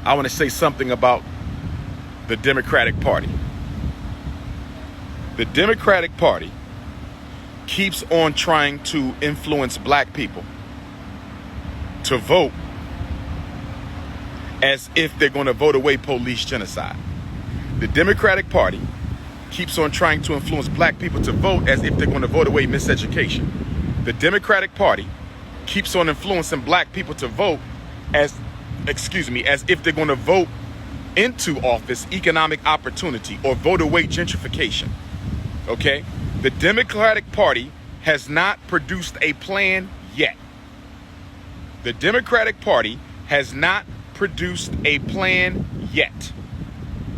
I want to say something about the Democratic Party. The Democratic Party keeps on trying to influence black people to vote as if they're going to vote away police genocide. The Democratic Party keeps on trying to influence black people to vote as if they're going to vote away miseducation. The Democratic Party keeps on influencing black people to vote as if they're going to vote into office economic opportunity or vote away gentrification. Okay? The Democratic Party has not produced a plan yet. The Democratic Party has not produced a plan yet.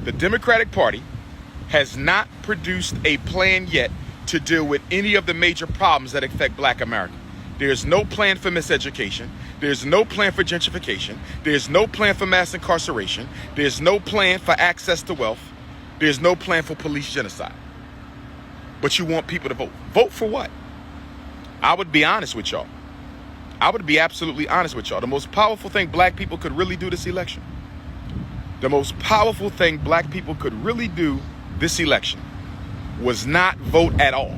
The Democratic Party has not produced a plan yet to deal with any of the major problems that affect black America. There's no plan for miseducation. There's no plan for gentrification. There's no plan for mass incarceration. There's no plan for access to wealth. There's no plan for police genocide. But you want people to vote. Vote for what? I would be honest with y'all. I would be absolutely honest with y'all. The most powerful thing black people could really do this election, the most powerful thing black people could really do this election was not vote at all.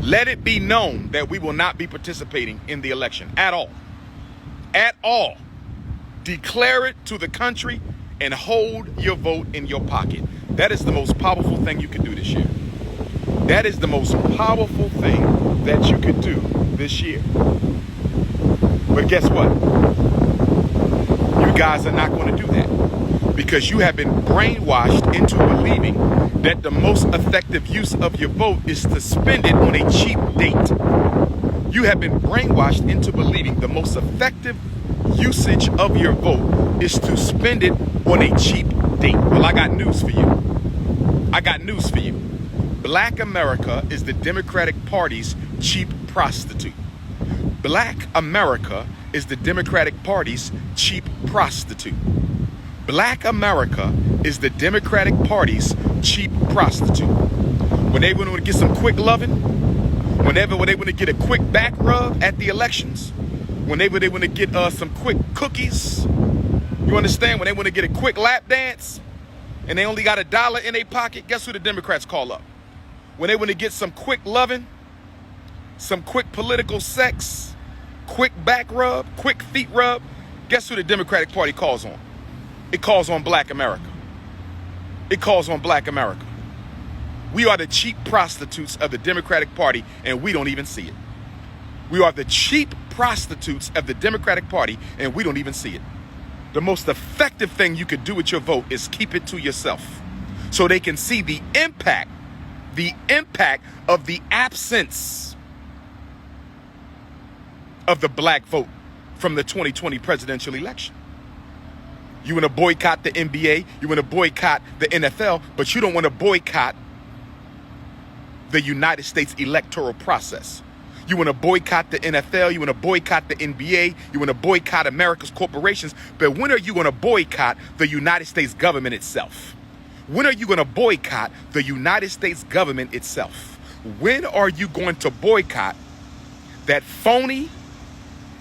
Let it be known that we will not be participating in the election at all. At all. Declare it to the country and hold your vote in your pocket. That is the most powerful thing you could do this year. That is the most powerful thing that you could do this year. But guess what? You guys are not going to do that because you have been brainwashed into believing that the most effective use of your vote is to spend it on a cheap date. You have been brainwashed into believing the most effective usage of your vote is to spend it on a cheap date. Well, I got news for you. I got news for you. Black America is the Democratic Party's cheap prostitute. Black America is the Democratic Party's cheap prostitute. Black America is the Democratic Party's cheap prostitute. When they want to get some quick loving, whenever they want to get a quick back rub at the elections, whenever they want to get some quick cookies, you understand? When they want to get a quick lap dance and they only got $1 in their pocket, guess who the Democrats call up? When they want to get some quick loving, some quick political sex, quick back rub, quick feet rub, guess who the Democratic Party calls on? It calls on black America. It calls on black America. We are the cheap prostitutes of the Democratic Party, and we don't even see it. We are the cheap prostitutes of the Democratic Party, and we don't even see it. The most effective thing you could do with your vote is keep it to yourself so they can see the impact of the absence of the black vote from the 2020 presidential election. You want to boycott the NBA, you want to boycott the NFL, but you don't want to boycott the United States electoral process. You want to boycott the NFL, you want to boycott the NBA, you want to boycott America's corporations, but when are you going to boycott the United States government itself? When are you going to boycott the United States government itself? When are you going to boycott that phony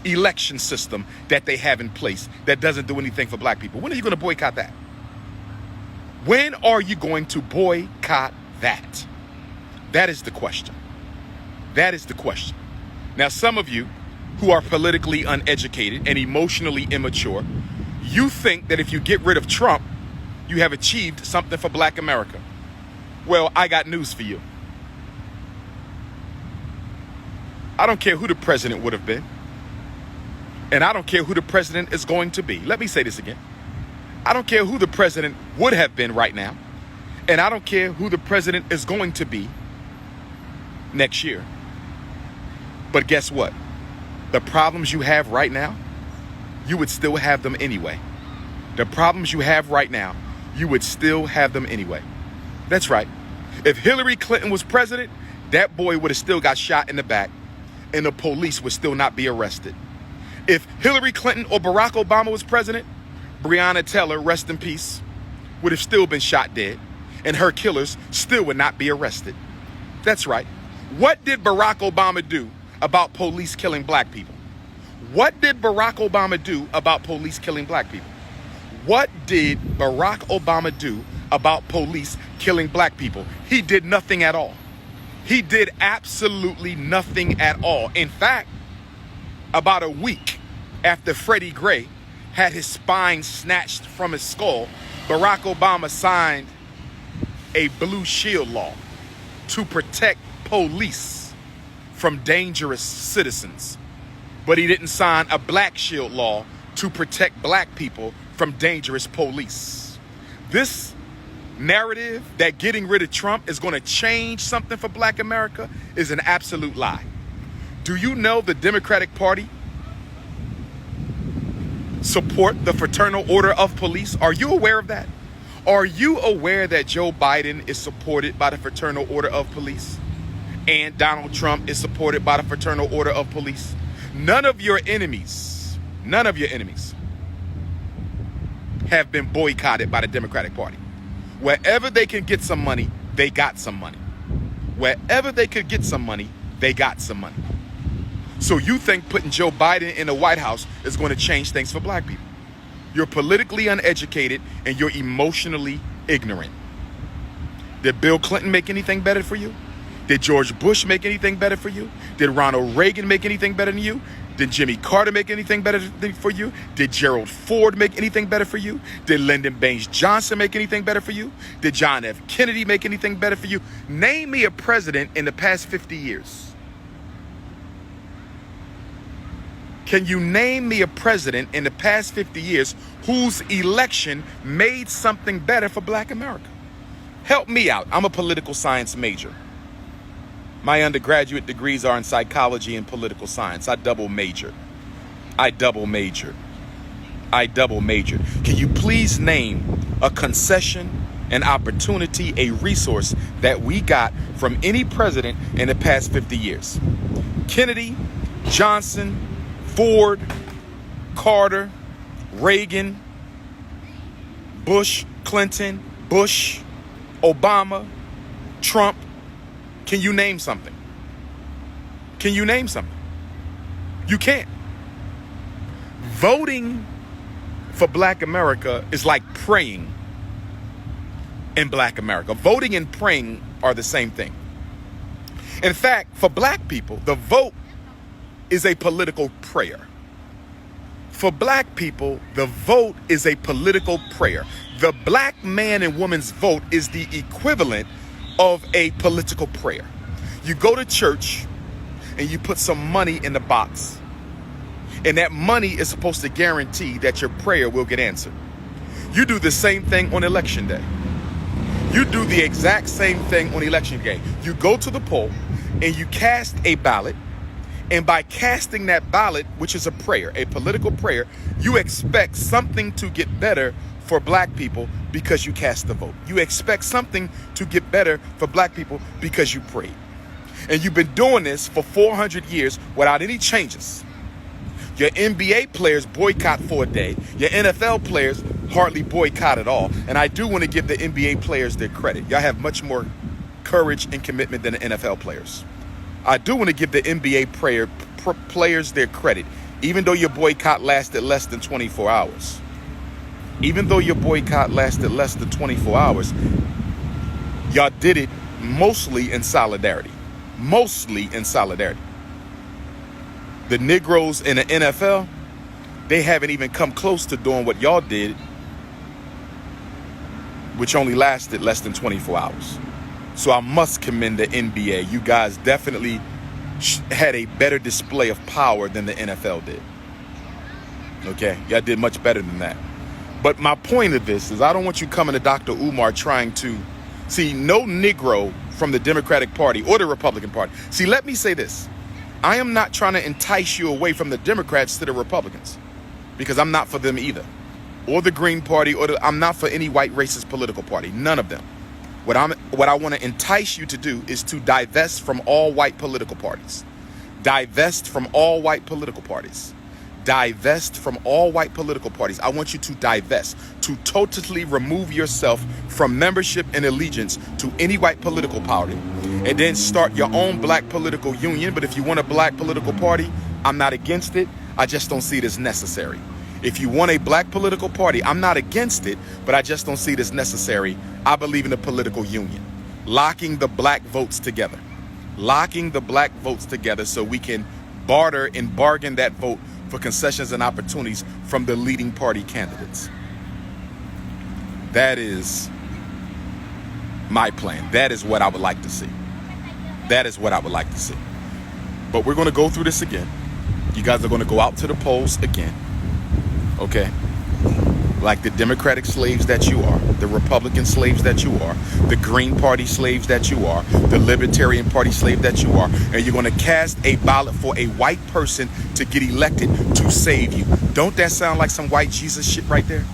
election system that they have in place that doesn't do anything for black people? When are you going to boycott that? When are you going to boycott that? That is the question. That is the question. Now, some of you who are politically uneducated and emotionally immature, you think that if you get rid of Trump, you have achieved something for black America. Well, I got news for you. I don't care who the president would have been. And I don't care who the president is going to be. Let me say this again. I don't care who the president would have been right now. And I don't care who the president is going to be next year. But guess what? The problems you have right now, you would still have them anyway. The problems you have right now, you would still have them anyway. That's right. If Hillary Clinton was president, that boy would have still got shot in the back and the police would still not be arrested. If Hillary Clinton or Barack Obama was president, Breonna Taylor, rest in peace, would have still been shot dead and her killers still would not be arrested. That's right. What did Barack Obama do about police killing black people? What did Barack Obama do about police killing black people? What did Barack Obama do about police killing black people? He did nothing at all. He did absolutely nothing at all. In fact, about a week after Freddie Gray had his spine snatched from his skull, Barack Obama signed a blue shield law to protect police from dangerous citizens. But he didn't sign a black shield law to protect black people from dangerous police. This narrative that getting rid of Trump is going to change something for black America is an absolute lie. Do you know the Democratic Party support the Fraternal Order of Police? Are you aware of that? Are you aware that Joe Biden is supported by the Fraternal Order of Police? And Donald Trump is supported by the Fraternal Order of Police? None of your enemies have been boycotted by the Democratic Party. Wherever they can get some money, they got some money. Wherever they could get some money, they got some money. So you think putting Joe Biden in the White House is going to change things for black people? You're politically uneducated and you're emotionally ignorant. Did Bill Clinton make anything better for you? Did George Bush make anything better for you? Did Ronald Reagan make anything better than you? Did Jimmy Carter make anything better for you? Did Gerald Ford make anything better for you? Did Lyndon Baines Johnson make anything better for you? Did John F. Kennedy make anything better for you? Name me a president in the past 50 years. Can you name me a president in the past 50 years whose election made something better for black America? Help me out. I'm a political science major. My undergraduate degrees are in psychology and political science. I double majored. Can you please name a concession, an opportunity, a resource that we got from any president in the past 50 years? Kennedy, Johnson, Ford, Carter, Reagan, Bush, Clinton, Bush, Obama, Trump. Can you name something? Can you name something? You can't. Voting for black America is like praying in black America. Voting and praying are the same thing. In fact, for black people, the vote is a political prayer. For black people, the vote is a political prayer. The black man and woman's vote is the equivalent of a political prayer. You go to church and you put some money in the box, and that money is supposed to guarantee that your prayer will get answered. You do the same thing on election day. You do the exact same thing on election day. You go to the poll and you cast a ballot. And by casting that ballot, which is a prayer, a political prayer, you expect something to get better for black people because you cast the vote. You expect something to get better for black people because you prayed. And you've been doing this for 400 years without any changes. Your NBA players boycott for a day. Your NFL players hardly boycott at all. And I do want to give the NBA players their credit. Y'all have much more courage and commitment than the NFL players. I do want to give the NBA players their credit, even though your boycott lasted less than 24 hours. Even though your boycott lasted less than 24 hours, y'all did it mostly in solidarity. Mostly in solidarity. The Negroes in the NFL, they haven't even come close to doing what y'all did, which only lasted less than 24 hours. So I must commend the NBA. You guys definitely had a better display of power than the NFL did. Okay, y'all did much better than that. But my point of this is I don't want you coming to Dr. Umar trying to see no Negro from the Democratic Party or the Republican Party. See, let me say this. I am not trying to entice you away from the Democrats to the Republicans, because I'm not for them either. Or the Green Party, I'm not for any white racist political party. None of them. What I want to entice you to do is to divest from all white political parties. Divest from all white political parties. Divest from all white political parties. I want you to divest, to totally remove yourself from membership and allegiance to any white political party, and then start your own black political union. But if you want a black political party, I'm not against it. I just don't see it as necessary. If you want a black political party, I'm not against it, but I just don't see it as necessary. I believe in a political union, locking the black votes together, so we can barter and bargain that vote for concessions and opportunities from the leading party candidates. That is my plan. That is what I would like to see. But we're going to go through this again. You guys are going to go out to the polls again. Okay? Like the Democratic slaves that you are, the Republican slaves that you are, the Green Party slaves that you are, the Libertarian Party slave that you are, and you're going to cast a ballot for a white person to get elected to save you. Don't that sound like some white Jesus shit right there?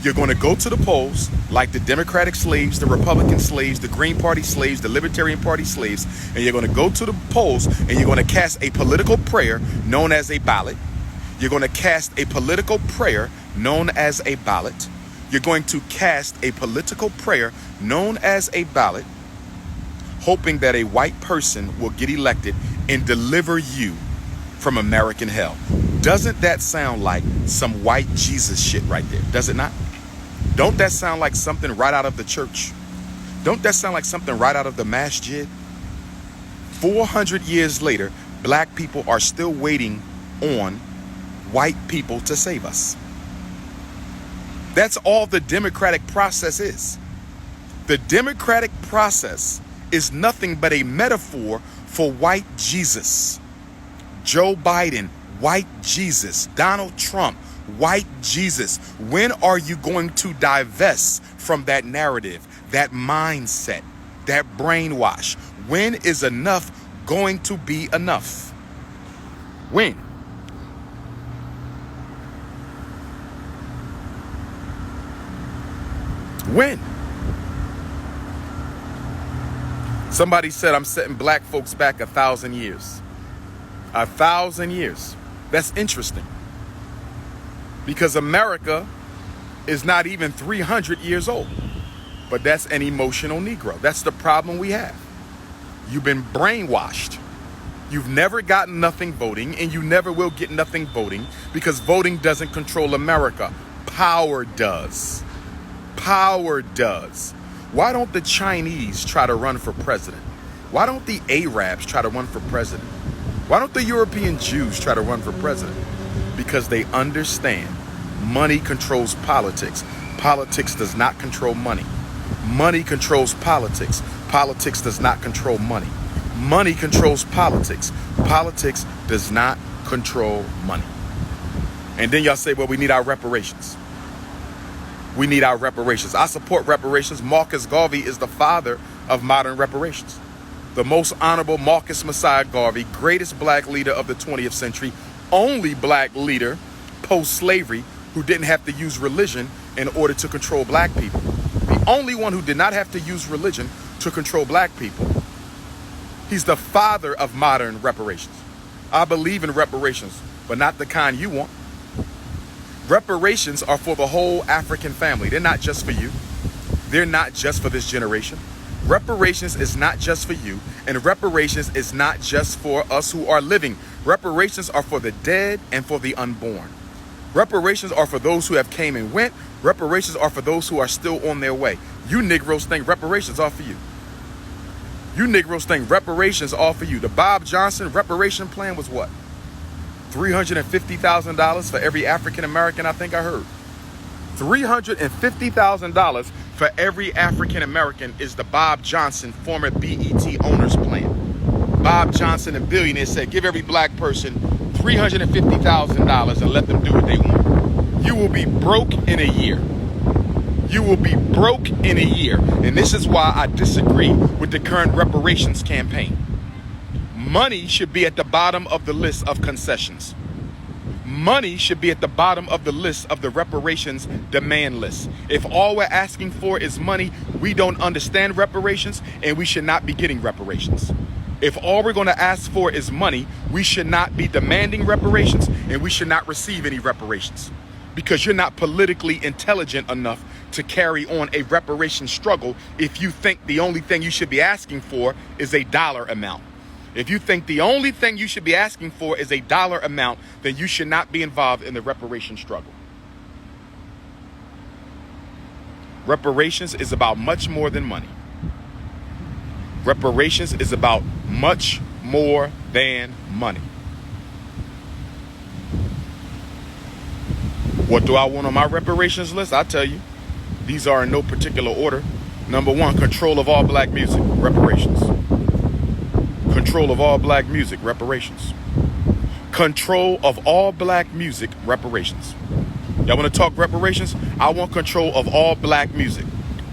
You're going to go to the polls like the Democratic slaves, the Republican slaves, the Green Party slaves, the Libertarian Party slaves, and you're going to go to the polls and you're going to cast a political prayer known as a ballot. You're going to cast a political prayer known as a ballot. You're going to cast a political prayer known as a ballot, hoping that a white person will get elected and deliver you from American hell. Doesn't that sound like some white Jesus shit right there? Does it not? Don't that sound like something right out of the church? Don't that sound like something right out of the masjid? 400 years later, black people are still waiting on white people to save us. That's all the democratic process is. The democratic process is nothing but a metaphor for white Jesus. Joe Biden, white Jesus. Donald Trump, white Jesus. When are you going to divest from that narrative, that mindset, that brainwash? When is enough going to be enough? When? When? Somebody said I'm setting black folks back 1,000 years. 1,000 years. That's interesting. Because America is not even 300 years old. But that's an emotional Negro. That's the problem we have. You've been brainwashed. You've never gotten nothing voting, and you never will get nothing voting, because voting doesn't control America. Power does. Power does. Why don't the Chinese try to run for president? Why don't the Arabs try to run for president? Why don't the European Jews try to run for president? Because they understand money controls politics. Politics does not control money. Money controls politics. Politics does not control money. Money controls politics. Politics does not control money. And then y'all say, well, we need our reparations. We need our reparations. I support reparations. Marcus Garvey is the father of modern reparations. The most honorable Marcus Messiah Garvey, greatest black leader of the 20th century, only black leader post-slavery who didn't have to use religion in order to control black people. The only one who did not have to use religion to control black people. He's the father of modern reparations. I believe in reparations, but not the kind you want. Reparations are for the whole African family. They're not just for you. They're not just for this generation. Reparations is not just for you, and reparations is not just for us who are living. Reparations are for the dead and for the unborn. Reparations are for those who have came and went. Reparations are for those who are still on their way. You Negroes think reparations are for you. You Negroes think reparations are for you. The Bob Johnson reparation plan was what? $350,000 for every African American, I think I heard. $350,000 for every African American is the Bob Johnson, former BET owner's plan. Bob Johnson, a billionaire, said give every black person $350,000 and let them do what they want. You will be broke in a year. You will be broke in a year. And this is why I disagree with the current reparations campaign. Money should be at the bottom of the list of concessions. Money should be at the bottom of the list of the reparations demand list. If all we're asking for is money, we don't understand reparations, and we should not be getting reparations. If all we're going to ask for is money, we should not be demanding reparations, and we should not receive any reparations, because you're not politically intelligent enough to carry on a reparation struggle if you think the only thing you should be asking for is a dollar amount. If you think the only thing you should be asking for is a dollar amount, then you should not be involved in the reparation struggle. Reparations is about much more than money. Reparations is about much more than money. What do I want on my reparations list? I'll tell you. These are in no particular order. Number one, control of all black music, reparations. Control of all black music, reparations. Control of all black music, reparations. Y'all want to talk reparations? I want control of all black music.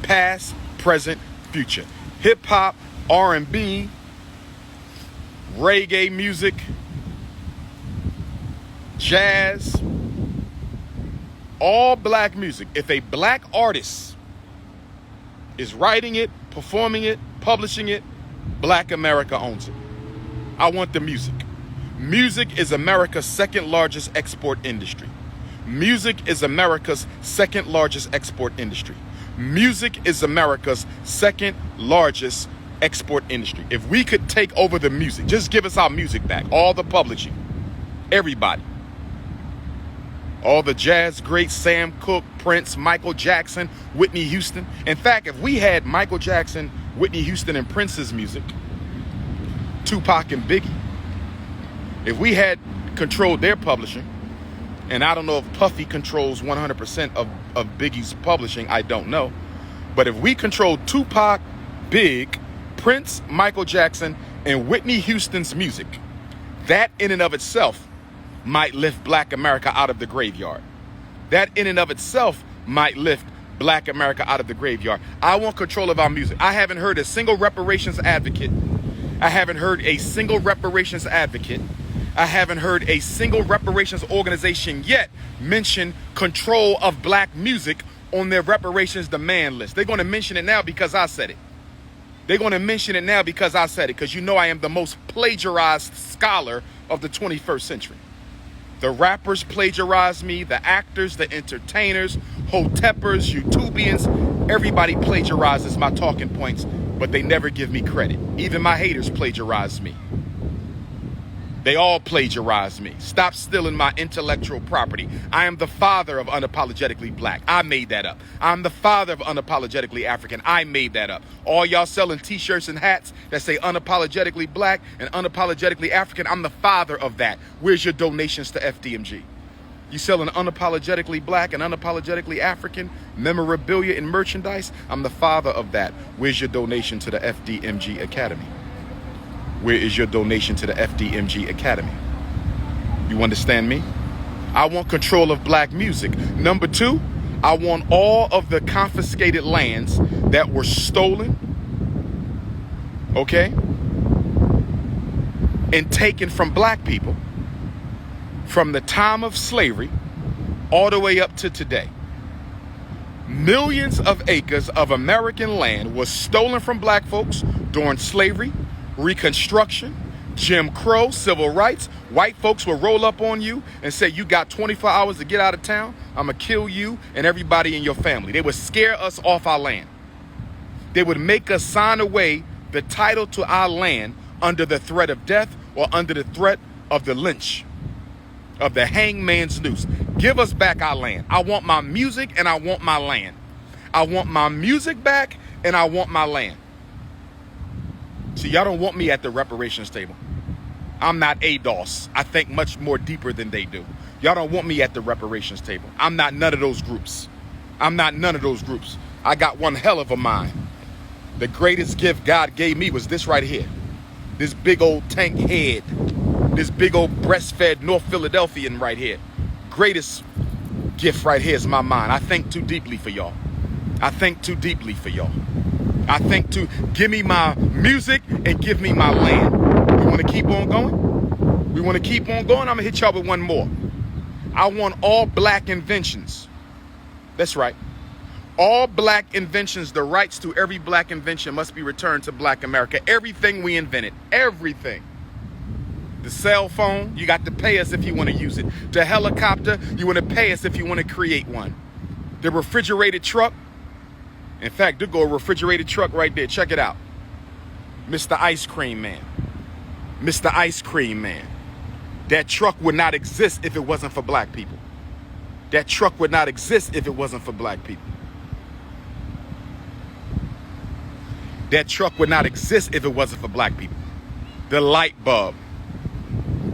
Past, present, future. Hip hop, R&B, reggae music, jazz, all black music. If a black artist is writing it, performing it, publishing it, Black America owns it. I want the music. Music is America's second largest export industry. Music is America's second largest export industry. Music is America's second largest export industry. If we could take over the music, just give us our music back, all the publishing, everybody. All the jazz greats, Sam Cooke, Prince, Michael Jackson, Whitney Houston. In fact, if we had Michael Jackson, Whitney Houston, and Prince's music, Tupac and Biggie, if we had controlled their publishing, and I don't know if Puffy controls 100% of Biggie's publishing, I don't know. But if we controlled Tupac, Big, Prince, Michael Jackson, and Whitney Houston's music, that in and of itself might lift Black America out of the graveyard. That in and of itself might lift Black America out of the graveyard. I want control of our music. I haven't heard a single reparations advocate. I haven't heard a single reparations advocate. I haven't heard a single reparations organization yet mention control of black music on their reparations demand list. They're going to mention it now because I said it. They're going to mention it now because I said it, because you know I am the most plagiarized scholar of the 21st century. The rappers plagiarize me, the actors, the entertainers, hoteppers, YouTubians, everybody plagiarizes my talking points, but they never give me credit. Even my haters plagiarize me. They all plagiarize me. Stop stealing my intellectual property. I am the father of unapologetically black. I made that up. I'm the father of unapologetically African. I made that up. All y'all selling t-shirts and hats that say unapologetically black and unapologetically African, I'm the father of that. Where's your donations to FDMG? You selling unapologetically black and unapologetically African memorabilia and merchandise? I'm the father of that. Where's your donation to the FDMG Academy? Where is your donation to the FDMG Academy? You understand me? I want control of black music. Number two, I want all of the confiscated lands that were stolen, okay, and taken from black people from the time of slavery all the way up to today. Millions of acres of American land was stolen from black folks during slavery, Reconstruction, Jim Crow, civil rights. White folks will roll up on you and say, you got 24 hours to get out of town. I'm going to kill you and everybody in your family. They would scare us off our land. They would make us sign away the title to our land under the threat of death or under the threat of the lynch, of the hangman's noose. Give us back our land. I want my music and I want my land. I want my music back and I want my land. See, y'all don't want me at the reparations table. I'm not ADOS. I think much more deeper than they do. Y'all don't want me at the reparations table. I'm not none of those groups. I'm not none of those groups. I got one hell of a mind. The greatest gift God gave me was this right here. This big old tank head. This big old breastfed North Philadelphian right here. Greatest gift right here is my mind. I think too deeply for y'all. I think too deeply for y'all. I think to give me my music and give me my land. We want to keep on going? We want to keep on going? I'm going to hit y'all with one more. I want all black inventions. That's right. All black inventions, the rights to every black invention must be returned to Black America. Everything we invented. Everything. The cell phone, you got to pay us if you want to use it. The helicopter, you want to pay us if you want to create one. The refrigerated truck. In fact, there go a refrigerated truck right there. Check it out. Mr. Ice Cream Man. Mr. Ice Cream Man. That truck would not exist if it wasn't for black people. That truck would not exist if it wasn't for black people. That truck would not exist if it wasn't for black people. The light bulb,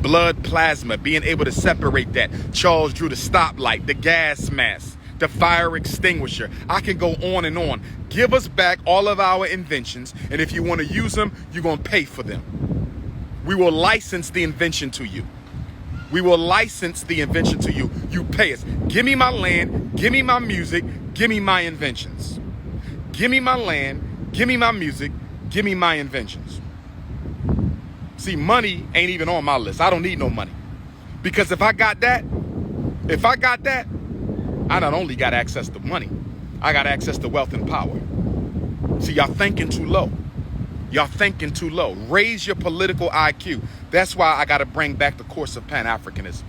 blood plasma, being able to separate that. Charles drew the stoplight, the gas mask, the fire extinguisher. I can go on and on. Give us back all of our inventions, and if you want to use them, you're going to pay for them. We will license the invention to you. We will license the invention to you. You pay us. Give me my land, give me my music, give me my inventions. Give me my land, give me my music, give me my inventions. See, money ain't even on my list. I don't need no money. Because if I got that, I not only got access to money, I got access to wealth and power. See, y'all thinking too low. Y'all thinking too low. Raise your political IQ. That's why I got to bring back the course of Pan-Africanism.